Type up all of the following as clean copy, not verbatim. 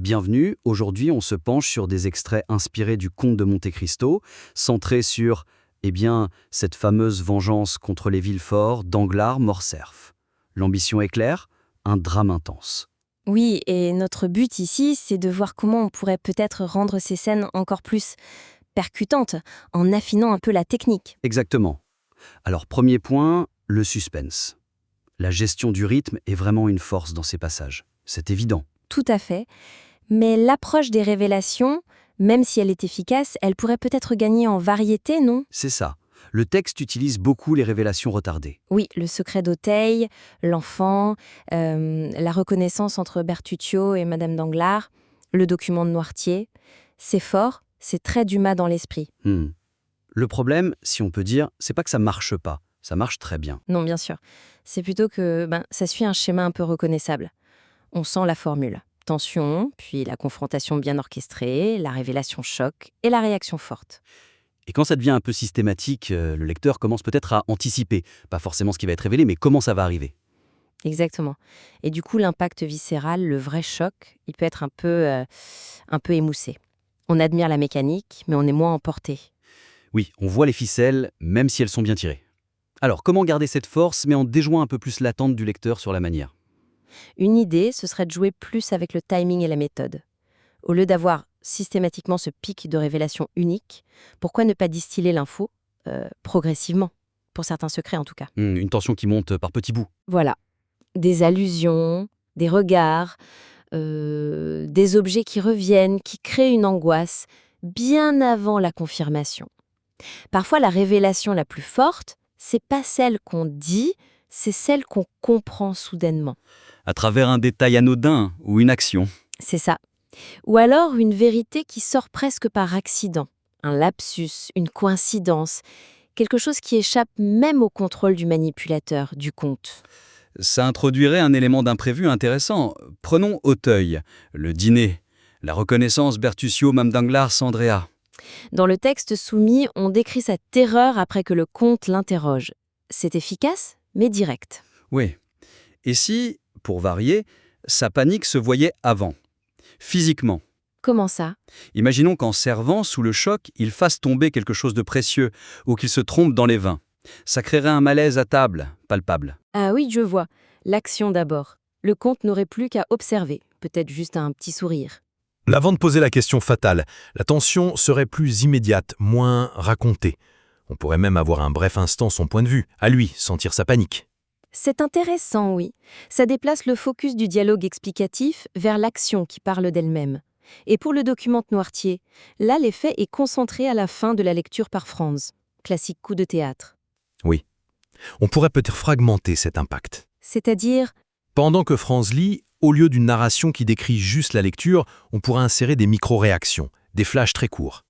Bienvenue, aujourd'hui on se penche sur des extraits inspirés du Comte de Monte Cristo, centrés sur, cette fameuse vengeance contre les Villefort, Danglars, Morcerf. L'ambition est claire, un drame intense. Oui, et notre but ici, c'est de voir comment on pourrait peut-être rendre ces scènes encore plus percutantes, en affinant un peu la technique. Exactement. Alors premier point, le suspense. La gestion du rythme est vraiment une force dans ces passages. C'est évident. Tout à fait. Mais l'approche des révélations, même si elle est efficace, elle pourrait peut-être gagner en variété, non? C'est ça. Le texte utilise beaucoup les révélations retardées. Oui, le secret d'Auteuil, l'enfant, la reconnaissance entre Bertuccio et Madame Danglars, le document de Noirtier. C'est fort, c'est très Dumas dans l'esprit. Le problème, si on peut dire, c'est pas que ça marche pas. Ça marche très bien. Non, bien sûr. C'est plutôt que ça suit un schéma un peu reconnaissable. On sent la formule. Tension, puis la confrontation bien orchestrée, la révélation choc et la réaction forte. Et quand ça devient un peu systématique, le lecteur commence peut-être à anticiper. Pas forcément ce qui va être révélé, mais comment ça va arriver. Exactement. Et du coup, l'impact viscéral, le vrai choc, il peut être un peu émoussé. On admire la mécanique, mais on est moins emporté. Oui, on voit les ficelles, même si elles sont bien tirées. Alors, comment garder cette force, mais en déjouant un peu plus l'attente du lecteur sur la manière? Une idée, ce serait de jouer plus avec le timing et la méthode. Au lieu d'avoir systématiquement ce pic de révélation unique, pourquoi ne pas distiller l'info progressivement, pour certains secrets en tout cas. Une tension qui monte par petits bouts. Voilà, des allusions, des regards, des objets qui reviennent, qui créent une angoisse, bien avant la confirmation. Parfois, la révélation la plus forte, c'est pas celle qu'on dit, c'est celle qu'on comprend soudainement. À travers un détail anodin ou une action. C'est ça. Ou alors une vérité qui sort presque par accident. Un lapsus, une coïncidence, quelque chose qui échappe même au contrôle du manipulateur, du conte. Ça introduirait un élément d'imprévu intéressant. Prenons Auteuil, le dîner, la reconnaissance Bertuccio-Mame Danglars-Andrea. Dans le texte soumis, on décrit sa terreur après que le comte l'interroge. C'est efficace, mais direct. Oui. Et si, pour varier, sa panique se voyait avant, physiquement? Comment ça? Imaginons qu'en servant, sous le choc, il fasse tomber quelque chose de précieux ou qu'il se trompe dans les vins. Ça créerait un malaise à table, palpable. Ah oui, je vois. L'action d'abord. Le comte n'aurait plus qu'à observer, peut-être juste un petit sourire. Avant de poser la question fatale, la tension serait plus immédiate, moins racontée. On pourrait même avoir un bref instant son point de vue, à lui, sentir sa panique. C'est intéressant, oui. Ça déplace le focus du dialogue explicatif vers l'action qui parle d'elle-même. Et pour le document de Noirtier, là, l'effet est concentré à la fin de la lecture par Franz. Classique coup de théâtre. Oui. On pourrait peut-être fragmenter cet impact. C'est-à-dire, Pendant que Franz lit, au lieu d'une narration qui décrit juste la lecture, on pourrait insérer des micro-réactions, des flashs très courts.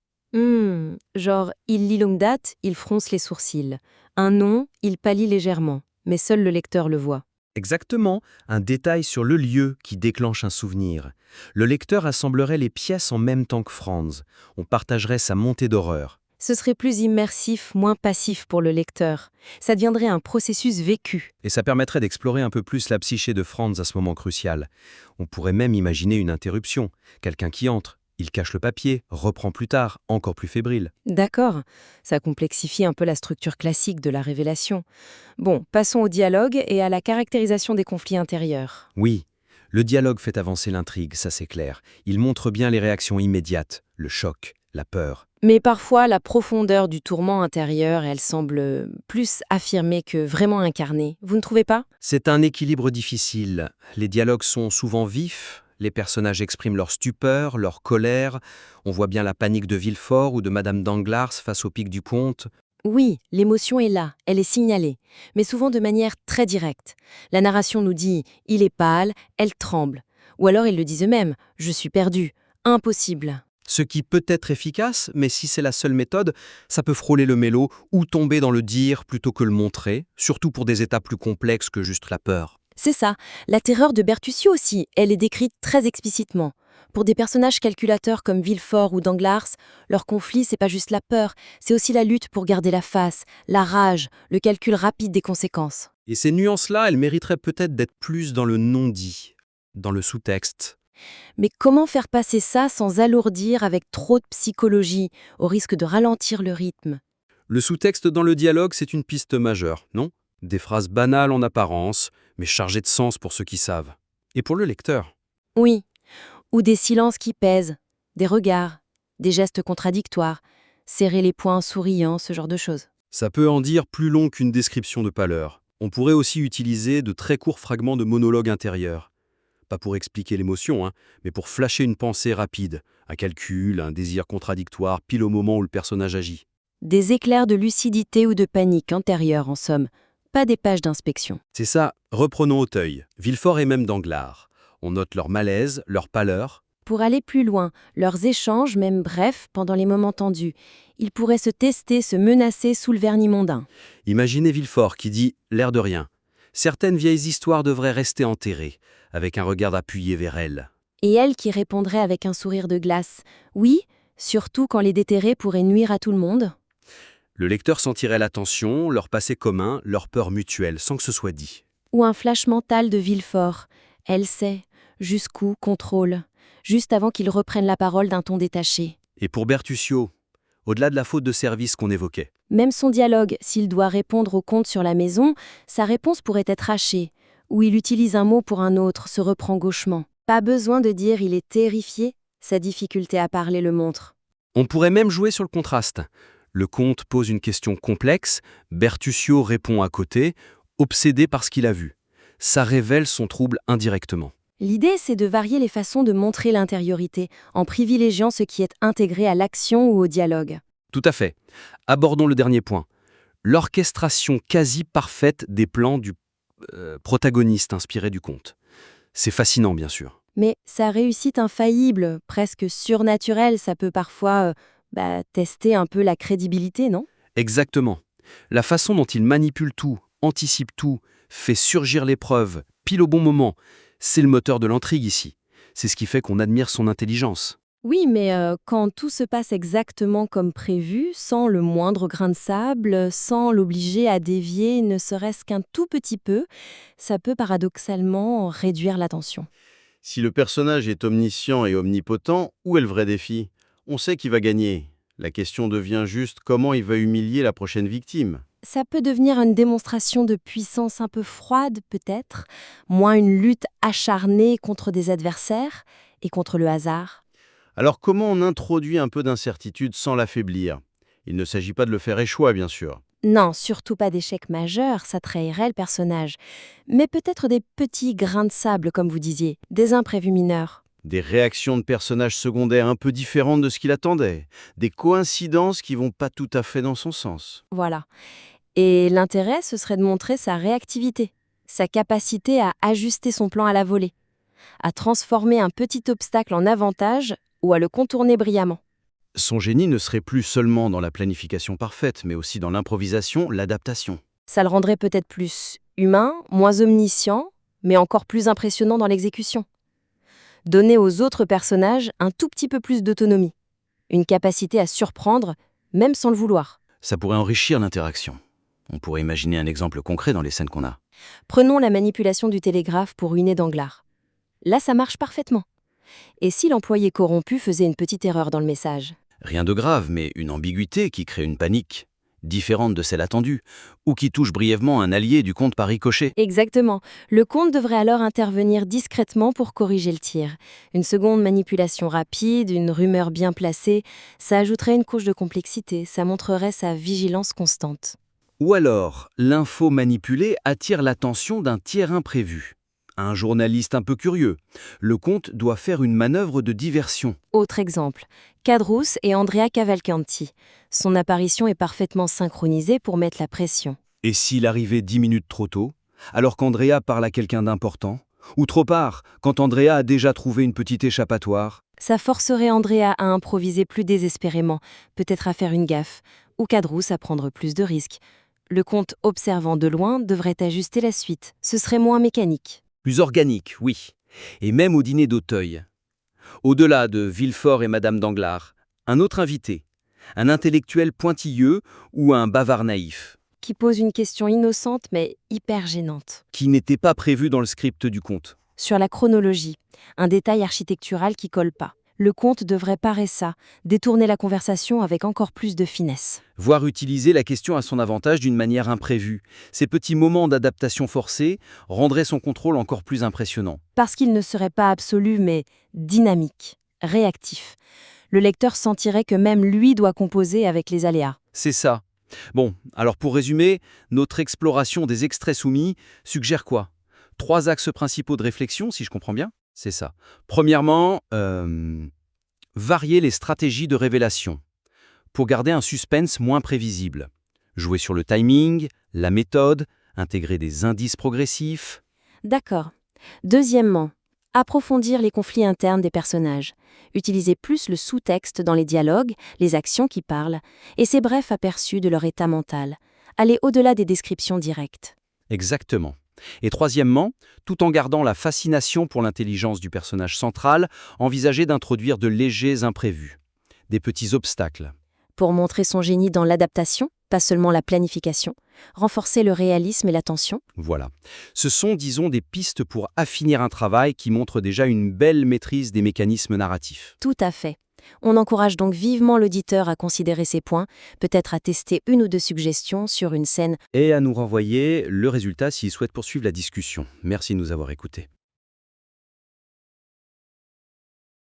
genre, il lit longue date, il fronce les sourcils. Un nom, il pâlit légèrement, mais seul le lecteur le voit. Exactement, un détail sur le lieu qui déclenche un souvenir. Le lecteur assemblerait les pièces en même temps que Franz. On partagerait sa montée d'horreur. Ce serait plus immersif, moins passif pour le lecteur. Ça deviendrait un processus vécu. Et ça permettrait d'explorer un peu plus la psyché de Franz à ce moment crucial. On pourrait même imaginer une interruption. Quelqu'un qui entre, il cache le papier, reprend plus tard, encore plus fébrile. D'accord, ça complexifie un peu la structure classique de la révélation. Bon, passons au dialogue et à la caractérisation des conflits intérieurs. Oui, le dialogue fait avancer l'intrigue, ça c'est clair. Il montre bien les réactions immédiates, le choc, la peur. Mais parfois, la profondeur du tourment intérieur, elle semble plus affirmée que vraiment incarnée. Vous ne trouvez pas? C'est un équilibre difficile. Les dialogues sont souvent vifs, les personnages expriment leur stupeur, leur colère. On voit bien la panique de Villefort ou de Madame Danglars face au pic du comte. Oui, l'émotion est là, elle est signalée, mais souvent de manière très directe. La narration nous dit « il est pâle, elle tremble ». Ou alors ils le disent eux-mêmes « je suis perdu, impossible ». Ce qui peut être efficace, mais si c'est la seule méthode, ça peut frôler le mélo ou tomber dans le dire plutôt que le montrer, surtout pour des états plus complexes que juste la peur. C'est ça, la terreur de Bertuccio aussi, elle est décrite très explicitement. Pour des personnages calculateurs comme Villefort ou Danglars, leur conflit, c'est pas juste la peur, c'est aussi la lutte pour garder la face, la rage, le calcul rapide des conséquences. Et ces nuances-là, elles mériteraient peut-être d'être plus dans le non-dit, dans le sous-texte. Mais comment faire passer ça sans alourdir avec trop de psychologie, au risque de ralentir le rythme? Le sous-texte dans le dialogue, c'est une piste majeure, non? Des phrases banales en apparence, mais chargées de sens pour ceux qui savent. Et pour le lecteur. Oui, ou des silences qui pèsent, des regards, des gestes contradictoires, serrer les poings en souriant, ce genre de choses. Ça peut en dire plus long qu'une description de pâleur. On pourrait aussi utiliser de très courts fragments de monologue intérieur. Pas pour expliquer l'émotion, mais pour flasher une pensée rapide, un calcul, un désir contradictoire, pile au moment où le personnage agit. Des éclairs de lucidité ou de panique antérieure, en somme, pas des pages d'inspection. C'est ça, reprenons Auteuil, Villefort et même Danglars. On note leur malaise, leur pâleur. Pour aller plus loin, leurs échanges, même brefs, pendant les moments tendus, ils pourraient se tester, se menacer sous le vernis mondain. Imaginez Villefort qui dit « l'air de rien ». Certaines vieilles histoires devraient rester enterrées, avec un regard appuyé vers elle. Et elle qui répondrait avec un sourire de glace, oui, surtout quand les déterrer pourraient nuire à tout le monde. Le lecteur sentirait la tension, leur passé commun, leur peur mutuelle, sans que ce soit dit. Ou un flash mental de Villefort. Elle sait, jusqu'où, contrôle, juste avant qu'il reprenne la parole d'un ton détaché. Et pour Bertuccio, au-delà de la faute de service qu'on évoquait, Même son dialogue, s'il doit répondre au compte sur la maison, sa réponse pourrait être hachée, ou il utilise un mot pour un autre, se reprend gauchement. Pas besoin de dire il est terrifié, sa difficulté à parler le montre. on pourrait même jouer sur le contraste. Le comte pose une question complexe, Bertuccio répond à côté, obsédé par ce qu'il a vu. Ça révèle son trouble indirectement. L'idée, c'est de varier les façons de montrer l'intériorité, en privilégiant ce qui est intégré à l'action ou au dialogue. Tout à fait. Abordons le dernier point. L'orchestration quasi parfaite des plans du protagoniste inspiré du conte. C'est fascinant, bien sûr. Mais sa réussite infaillible, presque surnaturelle, ça peut parfois tester un peu la crédibilité, non? Exactement. La façon dont il manipule tout, anticipe tout, fait surgir l'épreuve, pile au bon moment, c'est le moteur de l'intrigue ici. C'est ce qui fait qu'on admire son intelligence. Oui, mais quand tout se passe exactement comme prévu, sans le moindre grain de sable, sans l'obliger à dévier ne serait-ce qu'un tout petit peu, ça peut paradoxalement réduire l'attention. Si le personnage est omniscient et omnipotent, où est le vrai défi? On sait qui va gagner. La question devient juste comment il va humilier la prochaine victime. Ça peut devenir une démonstration de puissance un peu froide, peut-être, moins une lutte acharnée contre des adversaires et contre le hasard. Alors comment on introduit un peu d'incertitude sans l'affaiblir? Il ne s'agit pas de le faire échouer, bien sûr. Non, surtout pas d'échec majeur, ça trahirait le personnage. Mais peut-être des petits grains de sable, comme vous disiez, des imprévus mineurs. Des réactions de personnages secondaires un peu différentes de ce qu'il attendait. Des coïncidences qui vont pas tout à fait dans son sens. Voilà. Et l'intérêt, ce serait de montrer sa réactivité, sa capacité à ajuster son plan à la volée, à transformer un petit obstacle en avantage ou à le contourner brillamment. Son génie ne serait plus seulement dans la planification parfaite, mais aussi dans l'improvisation, l'adaptation. Ça le rendrait peut-être plus humain, moins omniscient, mais encore plus impressionnant dans l'exécution. Donner aux autres personnages un tout petit peu plus d'autonomie, une capacité à surprendre, même sans le vouloir. Ça pourrait enrichir l'interaction. On pourrait imaginer un exemple concret dans les scènes qu'on a. Prenons la manipulation du télégraphe pour ruiner Danglars. Là, ça marche parfaitement. Et si l'employé corrompu faisait une petite erreur dans le message? Rien de grave, mais une ambiguïté qui crée une panique, différente de celle attendue, ou qui touche brièvement un allié du comte par ricochet. Exactement. Le comte devrait alors intervenir discrètement pour corriger le tir. Une seconde manipulation rapide, une rumeur bien placée, ça ajouterait une couche de complexité, ça montrerait sa vigilance constante. Ou alors, l'info manipulée attire l'attention d'un tiers imprévu. Un journaliste un peu curieux. Le comte doit faire une manœuvre de diversion. Autre exemple, Cadrousse et Andrea Cavalcanti. Son apparition est parfaitement synchronisée pour mettre la pression. Et s'il arrivait 10 minutes trop tôt, alors qu'Andrea parle à quelqu'un d'important? Ou trop tard, quand Andrea a déjà trouvé une petite échappatoire? Ça forcerait Andrea à improviser plus désespérément, peut-être à faire une gaffe, ou Cadrousse à prendre plus de risques. Le comte, observant de loin, devrait ajuster la suite. Ce serait moins mécanique. Plus organique, oui. Et même au dîner d'Auteuil. Au-delà de Villefort et Madame Danglars, un autre invité, un intellectuel pointilleux ou un bavard naïf, Qui pose une question innocente mais hyper gênante. qui n'était pas prévu dans le script du conte. sur la chronologie, un détail architectural qui colle pas. Le conte devrait parer ça, détourner la conversation avec encore plus de finesse. Voire utiliser la question à son avantage d'une manière imprévue. Ces petits moments d'adaptation forcée rendraient son contrôle encore plus impressionnant. Parce qu'il ne serait pas absolu, mais dynamique, réactif. Le lecteur sentirait que même lui doit composer avec les aléas. C'est ça. Bon, alors pour résumer, notre exploration des extraits soumis suggère quoi? 3 axes principaux de réflexion, si je comprends bien. C'est ça. Premièrement, varier les stratégies de révélation pour garder un suspense moins prévisible. Jouer sur le timing, la méthode, intégrer des indices progressifs. D'accord. Deuxièmement, approfondir les conflits internes des personnages. Utiliser plus le sous-texte dans les dialogues, les actions qui parlent, et ces brefs aperçus de leur état mental. Aller au-delà des descriptions directes. Exactement. Et troisièmement, tout en gardant la fascination pour l'intelligence du personnage central, envisager d'introduire de légers imprévus, des petits obstacles. Pour montrer son génie dans l'adaptation, pas seulement la planification, renforcer le réalisme et l'attention. Voilà. Ce sont, disons, des pistes pour affiner un travail qui montre déjà une belle maîtrise des mécanismes narratifs. Tout à fait. On encourage donc vivement l'auditeur à considérer ces points, peut-être à tester 1 ou 2 suggestions sur une scène. Et à nous renvoyer le résultat s'il souhaite poursuivre la discussion. Merci de nous avoir écoutés.